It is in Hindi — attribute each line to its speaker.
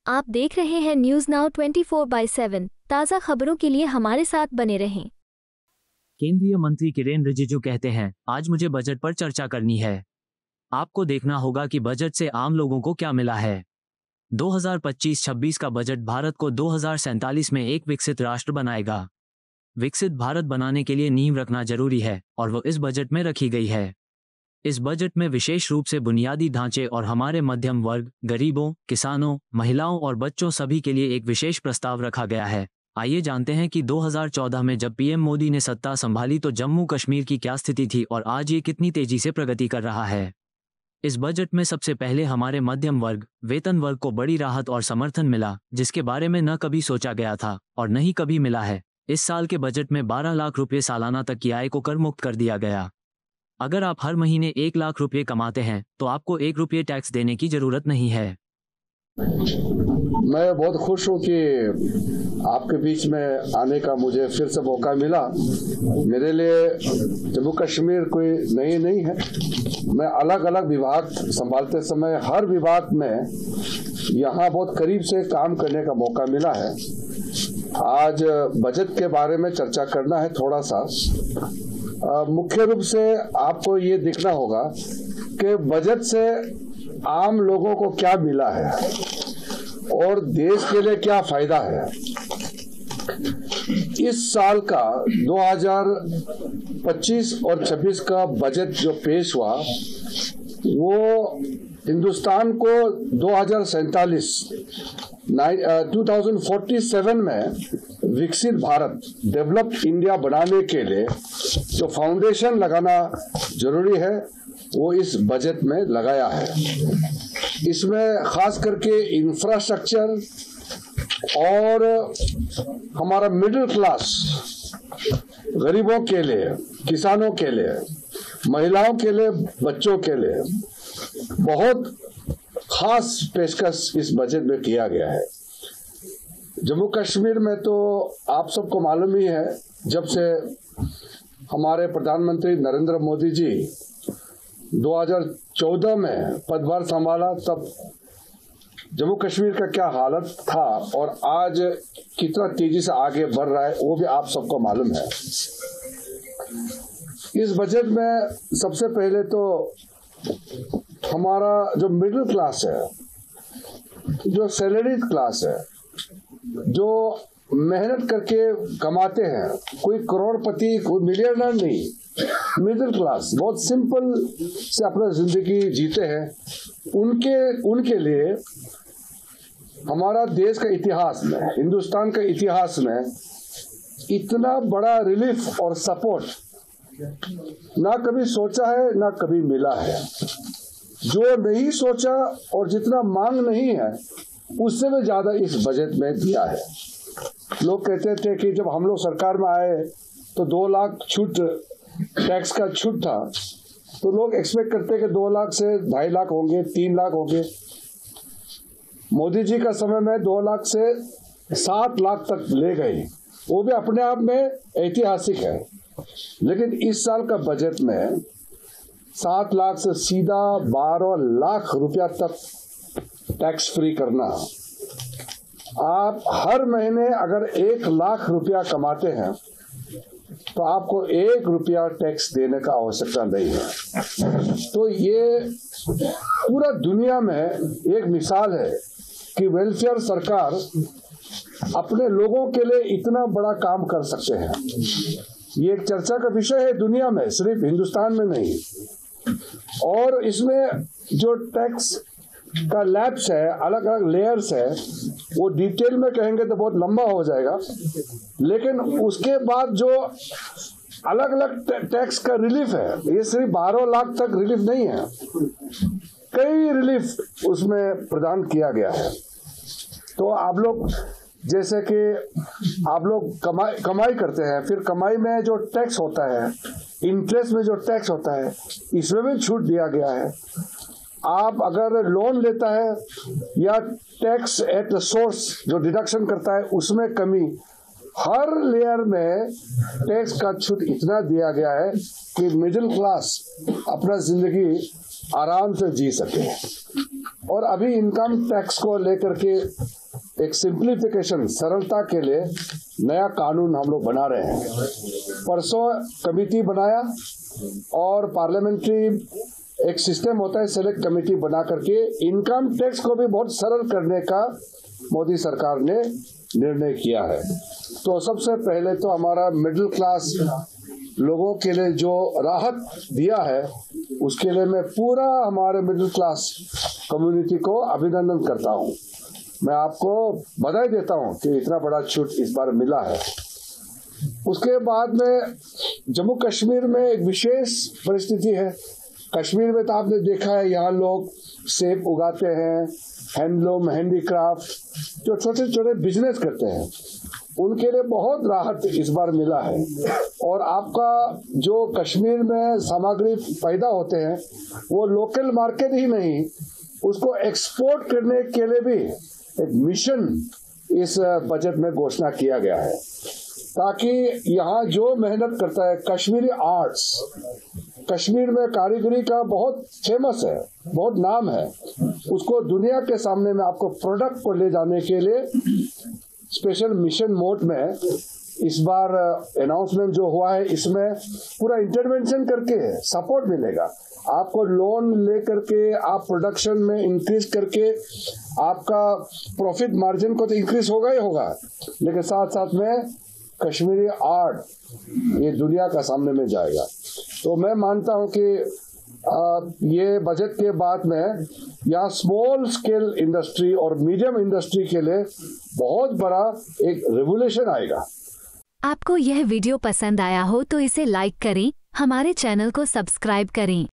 Speaker 1: आप देख रहे हैं न्यूज नाउ 24/7। ताज़ा खबरों के लिए हमारे साथ बने रहें।
Speaker 2: केंद्रीय मंत्री किरेन रिजिजू कहते हैं, आज मुझे बजट पर चर्चा करनी है। आपको देखना होगा कि बजट से आम लोगों को क्या मिला है। 2025-26 का बजट भारत को 2047 में एक विकसित राष्ट्र बनाएगा। विकसित भारत बनाने के लिए नींव रखना जरूरी है और वो इस बजट में रखी गई है। इस बजट में विशेष रूप से बुनियादी ढांचे और हमारे मध्यम वर्ग, गरीबों, किसानों, महिलाओं और बच्चों सभी के लिए एक विशेष प्रस्ताव रखा गया है। आइए जानते हैं कि 2014 में जब पीएम मोदी ने सत्ता संभाली तो जम्मू कश्मीर की क्या स्थिति थी और आज ये कितनी तेजी से प्रगति कर रहा है। इस बजट में सबसे पहले हमारे मध्यम वर्ग, वेतन वर्ग को बड़ी राहत और समर्थन मिला, जिसके बारे में न कभी सोचा गया था और न ही कभी मिला है। इस साल के बजट में 12 लाख रुपये सालाना तक की आय को कर मुक्त कर दिया गया। अगर आप हर महीने 1 लाख रुपये कमाते हैं तो आपको 1 रुपये टैक्स देने की जरूरत नहीं है।
Speaker 3: मैं बहुत खुश हूँ कि आपके बीच में आने का मुझे फिर से मौका मिला। मेरे लिए जम्मू कश्मीर कोई नई नहीं है। मैं अलग अलग विभाग संभालते समय हर विभाग में यहाँ बहुत करीब से काम करने का मौका मिला है। आज बजट के बारे में चर्चा करना है थोड़ा सा। मुख्य रूप से आपको ये देखना होगा कि बजट से आम लोगों को क्या मिला है और देश के लिए क्या फायदा है। इस साल का 2025 और 26 का बजट जो पेश हुआ वो हिंदुस्तान को 2047 में विकसित भारत, डेवलप्ड इंडिया बनाने के लिए जो फाउंडेशन लगाना जरूरी है वो इस बजट में लगाया है। इसमें खास करके इंफ्रास्ट्रक्चर और हमारा मिडिल क्लास, गरीबों के लिए, किसानों के लिए, महिलाओं के लिए, बच्चों के लिए बहुत खास पेशकश इस बजट में किया गया है। जम्मू कश्मीर में तो आप सबको मालूम ही है, जब से हमारे प्रधानमंत्री नरेंद्र मोदी जी 2014 में पदभार संभाला तब जम्मू कश्मीर का क्या हालत था और आज कितना तेजी से आगे बढ़ रहा है वो भी आप सबको मालूम है। इस बजट में सबसे पहले तो हमारा जो मिडिल क्लास है, जो सैलरीड क्लास है, जो मेहनत करके कमाते हैं, कोई करोड़पति, कोई मिलियनर नहीं, मिडिल क्लास बहुत सिंपल से अपना जिंदगी जीते हैं, उनके लिए हमारा देश का इतिहास में, हिंदुस्तान का इतिहास में इतना बड़ा रिलीफ और सपोर्ट ना कभी सोचा है ना कभी मिला है। जो नहीं सोचा और जितना मांग नहीं है उससे भी ज्यादा इस बजट में दिया है। लोग कहते थे कि जब हम लोग सरकार में आए तो 2 लाख छूट, टैक्स का छूट था, तो लोग एक्सपेक्ट करते कि 2 लाख से 2.5 लाख होंगे, 3 लाख होंगे। मोदी जी का समय में 2 लाख से 7 लाख तक ले गए, वो भी अपने आप में ऐतिहासिक है। लेकिन इस साल का बजट में 7 लाख से सीधा 12 लाख रुपया तक टैक्स फ्री करना। आप हर महीने अगर 1 लाख रुपया कमाते हैं तो आपको 1 रुपया टैक्स देने का आवश्यकता नहीं है। तो ये पूरा दुनिया में एक मिसाल है कि वेलफेयर सरकार अपने लोगों के लिए इतना बड़ा काम कर सकते हैं। ये एक चर्चा का विषय है दुनिया में, सिर्फ हिंदुस्तान में नहीं। और इसमें जो टैक्स का लैब्स है, अलग अलग लेयर्स है, वो डिटेल में कहेंगे तो बहुत लंबा हो जाएगा। लेकिन उसके बाद जो अलग अलग टैक्स का रिलीफ है, ये सिर्फ 12 लाख तक रिलीफ नहीं है, कई रिलीफ उसमें प्रदान किया गया है। तो आप लोग जैसे कि आप लोग कमाई करते हैं, फिर कमाई में जो टैक्स होता है, इंटरेस्ट में जो टैक्स होता है, इसमें भी छूट दिया गया है। आप अगर लोन लेता है या टैक्स एट सोर्स जो डिडक्शन करता है उसमें कमी, हर लेयर में टैक्स का छूट इतना दिया गया है कि मिडिल क्लास अपना जिंदगी आराम से जी सके। और अभी इनकम टैक्स को लेकर के एक सिंप्लीफिकेशन, सरलता के लिए नया कानून हम लोग बना रहे हैं। परसों कमेटी बनाया और पार्लियामेंट्री एक सिस्टम होता है, सेलेक्ट कमेटी बना करके इनकम टैक्स को भी बहुत सरल करने का मोदी सरकार ने निर्णय किया है। तो सबसे पहले तो हमारा मिडिल क्लास लोगों के लिए जो राहत दिया है उसके लिए मैं पूरा हमारे मिडिल क्लास कम्युनिटी को अभिनंदन करता हूं। मैं आपको बधाई देता हूं कि इतना बड़ा छूट इस बार मिला है। उसके बाद में जम्मू कश्मीर में एक विशेष परिस्थिति है। कश्मीर में तो आपने देखा है, यहाँ लोग सेब उगाते हैं, हैंडलूम, हैंडीक्राफ्ट, जो छोटे छोटे बिजनेस करते हैं, उनके लिए बहुत राहत इस बार मिला है। और आपका जो कश्मीर में सामग्री पैदा होते हैं वो लोकल मार्केट ही नहीं, उसको एक्सपोर्ट करने के लिए भी एक मिशन इस बजट में घोषणा किया गया है, ताकि यहाँ जो मेहनत करता है, कश्मीरी आर्ट्स, कश्मीर में कारीगरी का बहुत फेमस है, बहुत नाम है, उसको दुनिया के सामने में आपको प्रोडक्ट को ले जाने के लिए स्पेशल मिशन मोड में इस बार अनाउंसमेंट जो हुआ है, इसमें पूरा इंटरवेंशन करके सपोर्ट मिलेगा। आपको लोन लेकर के आप प्रोडक्शन में इंक्रीज करके आपका प्रॉफिट मार्जिन को तो इंक्रीज होगा ही होगा, लेकिन साथ साथ में कश्मीरी आर्ट ये दुनिया का सामने में जाएगा। तो मैं मानता हूं कि ये बजट के बाद में यहाँ स्मॉल स्केल इंडस्ट्री और मीडियम इंडस्ट्री के लिए बहुत बड़ा एक रेवोल्यूशन आएगा।
Speaker 1: आपको यह वीडियो पसंद आया हो तो इसे लाइक करें, हमारे चैनल को सब्सक्राइब करें।